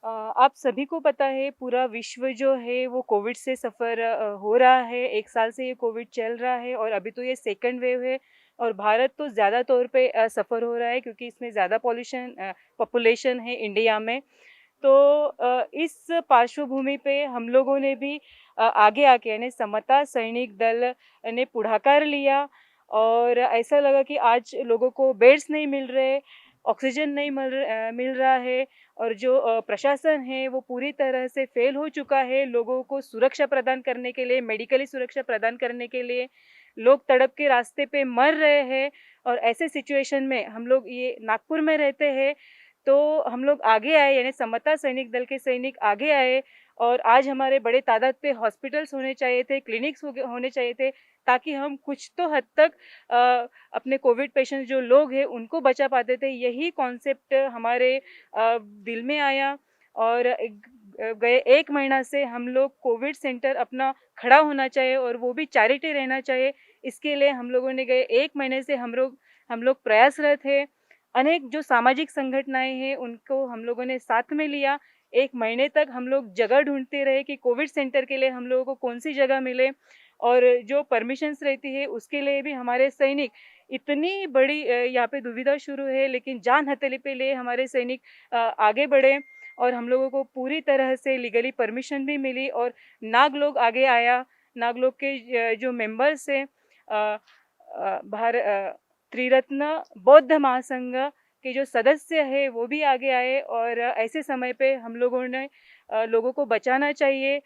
आप सभी को पता है पूरा विश्व जो है वो कोविड से सफ़र हो रहा है। 1 साल से ये कोविड चल रहा है और अभी तो ये सेकंड वेव है और भारत तो ज़्यादा तौर पे सफ़र हो रहा है क्योंकि इसमें ज़्यादा पॉपुलेशन है इंडिया में। तो इस पार्श्वभूमि पे हम लोगों ने भी आगे आके यानी समता सैनिक दल ने पुढ़ाकार लिया और ऐसा लगा कि आज लोगों को बेड्स नहीं मिल रहे, ऑक्सीजन नहीं मिल रहा है और जो प्रशासन है वो पूरी तरह से फेल हो चुका है लोगों को सुरक्षा प्रदान करने के लिए, मेडिकली सुरक्षा प्रदान करने के लिए। लोग तड़प के रास्ते पे मर रहे हैं और ऐसे सिचुएशन में हम लोग ये नागपुर में रहते हैं, तो हम लोग आगे आए यानी समता सैनिक दल के सैनिक आगे आए और आज हमारे बड़े तादाद पे हॉस्पिटल्स होने चाहिए थे, क्लिनिक्स होने चाहिए थे, ताकि हम कुछ तो हद तक अपने कोविड पेशेंट्स जो लोग हैं उनको बचा पाते थे। यही कॉन्सेप्ट हमारे दिल में आया और गए 1 महीना से हम लोग कोविड सेंटर अपना खड़ा होना चाहिए और वो भी चैरिटी रहना चाहिए। इसके लिए हम लोगों ने गए 1 महीने से हम लोग प्रयासरत हैं। अनेक जो सामाजिक संगठनाएँ हैं उनको हम लोगों ने साथ में लिया। 1 महीने तक हम लोग जगह ढूँढते रहे कि कोविड सेंटर के लिए हम लोगों को कौन-सी जगह मिले और जो परमिशंस रहती है उसके लिए भी हमारे सैनिक इतनी बड़ी यहाँ पे दुविधा शुरू है लेकिन जान हथेली पे लिए हमारे सैनिक आगे बढ़े और हम लोगों को पूरी तरह से लीगली परमिशन भी मिली और नाग लोग आगे आया। नाग लोग के जो मेंबर्स हैं अ त्रिरत्न बौद्ध महासंघ के जो सदस्य हैं वो भी आगे आए और ऐसे समय पे हम लोगों ने लोगों को बचाना चाहिए।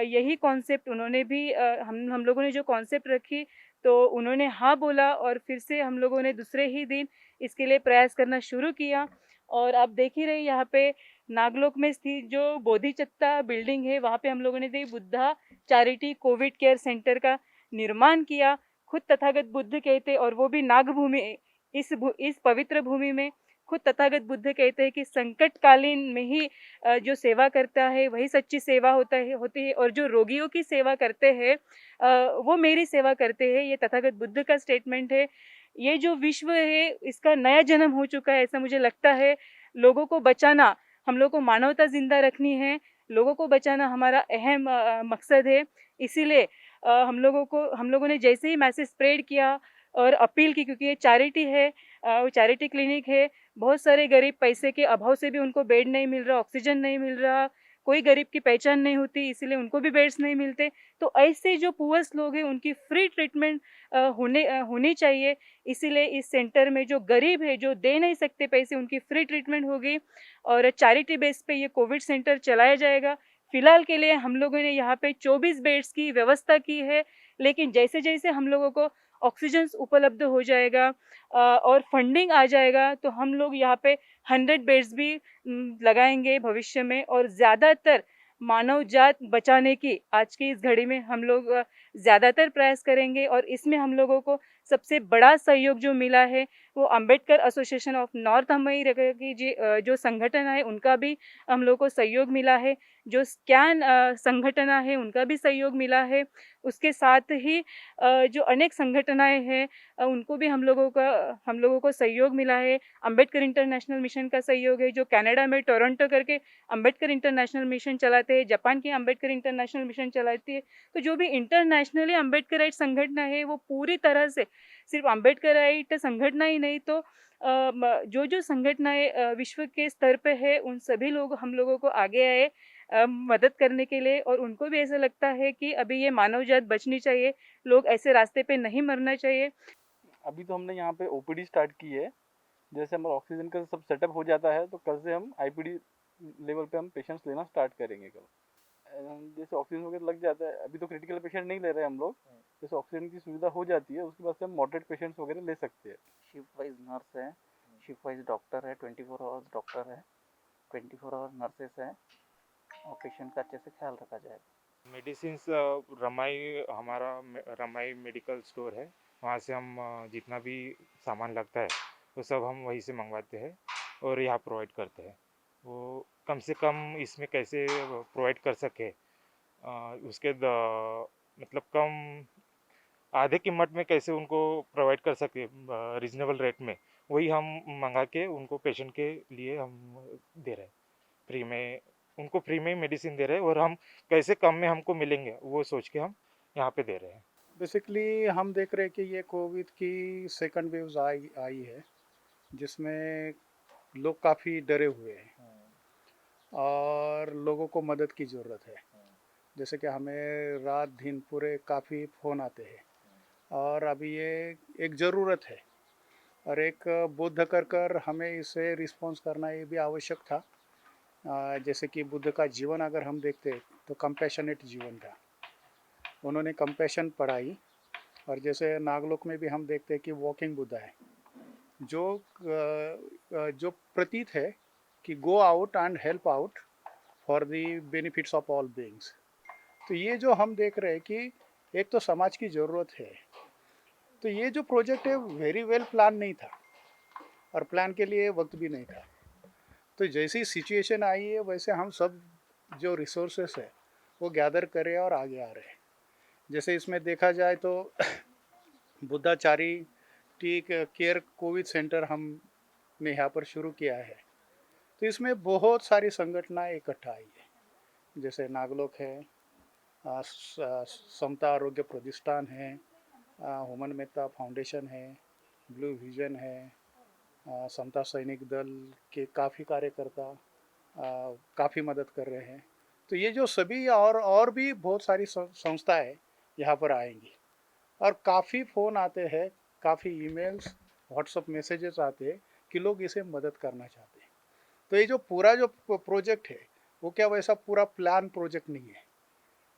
यही कॉन्सेप्ट उन्होंने भी हम लोगों ने जो कॉन्सेप्ट रखी तो उन्होंने हाँ बोला और फिर से हम लोगों ने दूसरे ही दिन इसके लिए प्रयास करना शुरू किया और आप देख ही रहे यहाँ पे नागलोक में स्थित जो बोधिचत्ता बिल्डिंग है वहाँ पे हम लोगों ने the Buddha charity covid care centre का निर्माण किया। खुद तथागत बुद्ध कहते और वो भी नागभूमि इस पवित्र भूमि में खुद तथागत बुद्ध कहते हैं कि संकटकालीन में ही जो सेवा करता है वही सच्ची सेवा होती है और जो रोगियों की सेवा करते हैं वो मेरी सेवा करते हैं। ये तथागत बुद्ध का स्टेटमेंट है। ये जो विश्व है इसका नया जन्म हो चुका है ऐसा मुझे लगता है। लोगों को बचाना, हम लोग को मानवता जिंदा रखनी है, लोगों को बचाना हमारा अहम मकसद है। इसीलिए हम लोगों ने जैसे ही मैसेज स्प्रेड किया और अपील की क्योंकि ये चैरिटी है, वो चैरिटी क्लिनिक है। बहुत सारे गरीब पैसे के अभाव से भी उनको बेड नहीं मिल रहा, ऑक्सीजन नहीं मिल रहा, कोई गरीब की पहचान नहीं होती इसीलिए उनको भी बेड्स नहीं मिलते। तो ऐसे जो पुअर्स लोग हैं उनकी फ्री ट्रीटमेंट होनी चाहिए। इसीलिए इस सेंटर में जो गरीब है, जो दे नहीं सकते पैसे उनकी फ्री ट्रीटमेंट होगी और चैरिटी बेस पे ये कोविड सेंटर चलाया जाएगा। फिलहाल के लिए हम लोगों ने यहाँ पे 24 बेड्स की व्यवस्था की है, लेकिन जैसे-जैसे हम लोगों को ऑक्सीजन उपलब्ध हो जाएगा और फंडिंग आ जाएगा तो हम लोग यहाँ पे 100 बेड्स भी लगाएँगे भविष्य में और ज़्यादातर मानव जात बचाने की आज की इस घड़ी में हम लोग ज़्यादातर प्रयास करेंगे और इसमें हम लोगों को सबसे बड़ा सहयोग जो मिला है वो Ambedkar association of north America की जो संगठन है उनका भी हम लोग को सहयोग मिला है। जो स्कैन संगठन है उनका भी सहयोग मिला है। उसके साथ ही जो अनेक संगठनाएँ हैं उनको भी हम लोगों को सहयोग मिला है। अंबेडकर इंटरनेशनल मिशन का सहयोग है जो कनाडा में टोरंटो करके अंबेडकर इंटरनेशनल मिशन चलाते हैं, जापान की अंबेडकर इंटरनेशनल मिशन चलाती है। तो जो भी इंटरनेशनली अंबेडकराइट संगठन है वो पूरी तरह से सिर्फ अंबेडकराइट संगठन ही नहीं तो जो संगठनाएँ विश्व के स्तर पे है उन सभी लोग हम लोगों को आगे आए मदद करने के लिए और उनको भी ऐसा लगता है कि अभी ये मानव जात बचनी चाहिए, लोग ऐसे रास्ते पे नहीं मरना चाहिए। अभी तो हमने यहाँ पे ओपीडी स्टार्ट की है। जैसे हमारा ऑक्सीजन का सब सेटअप हो जाता है तो कल से हम आईपीडी लेवल पे हम पेशेंट्स लेना स्टार्ट करेंगे कल। जैसे ऑक्सीजन वगैरह लग जाता है, अभी तो क्रिटिकल पेशेंट नहीं ले रहे हम लोग। जैसे ऑक्सीजन की सुविधा हो जाती है उसके बाद से हम मॉडरेट पेशेंट्स वगैरह ले सकते हैं। शिफ्ट वाइज नर्स है, शिफ्ट वाइज डॉक्टर है, 24 आवर्स डॉक्टर है, 24 आवर नर्सेस है और पेशेंट का अच्छे से ख्याल रखा जाएगा। मेडिसिन्स रमाई मेडिकल स्टोर है, वहाँ से हम जितना भी सामान लगता है वो सब हम वहीं से मंगवाते हैं और यहाँ प्रोवाइड करते हैं। वो कम से कम इसमें कैसे प्रोवाइड कर सके, उसके मतलब कम आधे कीमत में कैसे उनको प्रोवाइड कर सके रीजनेबल रेट में, वही हम मंगा के उनको पेशेंट के लिए हम दे रहे हैं। फ्री में, उनको फ्री में ही मेडिसिन दे रहे हैं और हम कैसे कम में हमको मिलेंगे वो सोच के हम यहाँ पे दे रहे हैं। बेसिकली हम देख रहे हैं कि ये कोविड की सेकंड वेव आई आई है, जिसमें लोग काफ़ी डरे हुए हैं और लोगों को मदद की ज़रूरत है। जैसे कि हमें रात दिन पूरे काफ़ी फ़ोन आते हैं और अभी ये एक ज़रूरत है और एक बुद्ध कर हमें इसे रिस्पॉन्स करना ये भी आवश्यक था। जैसे कि बुद्ध का जीवन अगर हम देखते तो कंपैशनेट जीवन था, उन्होंने कंपैशन पढ़ाई। और जैसे नागलोक में भी हम देखते हैं कि वॉकिंग बुद्धा है, जो प्रतीत है कि go out and help out for the benefits of all beings. तो ये जो हम देख रहे हैं कि एक तो समाज की ज़रूरत है, तो ये जो प्रोजेक्ट है वेरी वेल प्लान नहीं था और प्लान के लिए वक्त भी नहीं था। तो जैसी सिचुएशन आई है वैसे हम सब जो रिसोर्सेस है वो गैदर करें और आगे आ रहे हैं। जैसे इसमें देखा जाए तो बुद्धाचारी टी केयर कोविड सेंटर हमने यहाँ पर शुरू किया है, तो इसमें बहुत सारी संगठनाएं इकट्ठा आई है। जैसे नागलोक है, समता आरोग्य प्रतिष्ठान है, हुमन मेहता फाउंडेशन है, ब्लू विजन है, समता सैनिक दल के काफ़ी कार्यकर्ता काफ़ी मदद कर रहे हैं। तो ये जो सभी और भी बहुत सारी संस्थाएं यहाँ पर आएंगी और काफ़ी फ़ोन आते हैं, काफ़ी ईमेल्स व्हाट्सएप मैसेजेस आते हैं कि लोग इसे मदद करना चाहते हैं। तो ये जो पूरा जो प्रोजेक्ट है वो क्या वैसा पूरा प्लान प्रोजेक्ट नहीं है।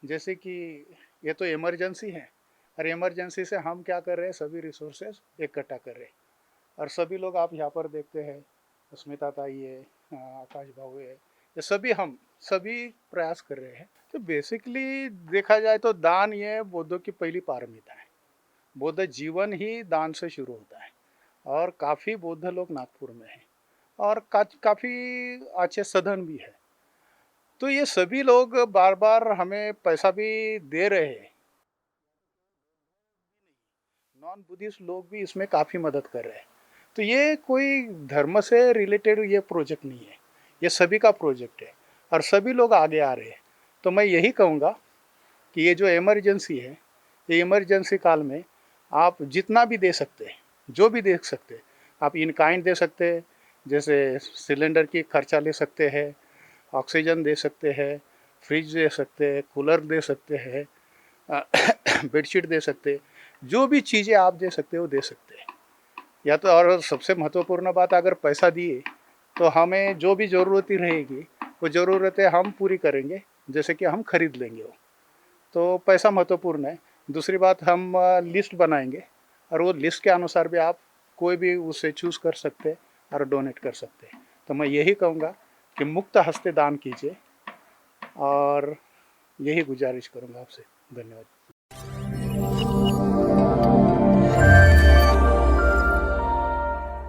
जैसे कि ये तो इमरजेंसी है और इमरजेंसी से हम क्या कर रहे हैं, सभी रिसोर्सेज इकट्ठा कर रहे हैं और सभी लोग आप यहाँ पर देखते हैं, स्मिता ताई है, आकाश भाऊ है, ये सभी प्रयास कर रहे हैं। तो बेसिकली देखा जाए तो दान ये बौद्धों की पहली पारमिता है। बौद्ध जीवन ही दान से शुरू होता है और काफ़ी बौद्ध लोग नागपुर में हैं और काफ़ी अच्छे सदन भी है। तो ये सभी लोग बार बार हमें पैसा भी दे रहे हैं, नॉन बुद्धिस्ट लोग भी इसमें काफ़ी मदद कर रहे हैं। तो ये कोई धर्म से रिलेटेड ये प्रोजेक्ट नहीं है, ये सभी का प्रोजेक्ट है और सभी लोग आगे आ रहे हैं। तो मैं यही कहूँगा कि ये जो इमरजेंसी है, ये इमरजेंसी काल में आप जितना भी दे सकते हैं, जो भी दे सकते हैं, आप इन काइंड दे सकते हैं, जैसे सिलेंडर की खर्चा ले सकते हैं, ऑक्सीजन दे सकते हैं, फ्रिज दे सकते हैं, कूलर दे सकते हैं, बेडशीट दे सकते हैं, जो भी चीज़ें आप दे सकते हो दे सकते हैं। या तो और सबसे महत्वपूर्ण बात, अगर पैसा दिए तो हमें जो भी ज़रूरतें रहेगी वो ज़रूरतें हम पूरी करेंगे, जैसे कि हम खरीद लेंगे वो, तो पैसा महत्वपूर्ण है। दूसरी बात, हम लिस्ट बनाएंगे और वो लिस्ट के अनुसार भी आप कोई भी उसे चूज़ कर सकते हैं और डोनेट कर सकते हैं। तो मैं यही कहूँगा कि मुक्त हस्ते दान कीजिए और यही गुजारिश करूँगा आपसे। धन्यवाद।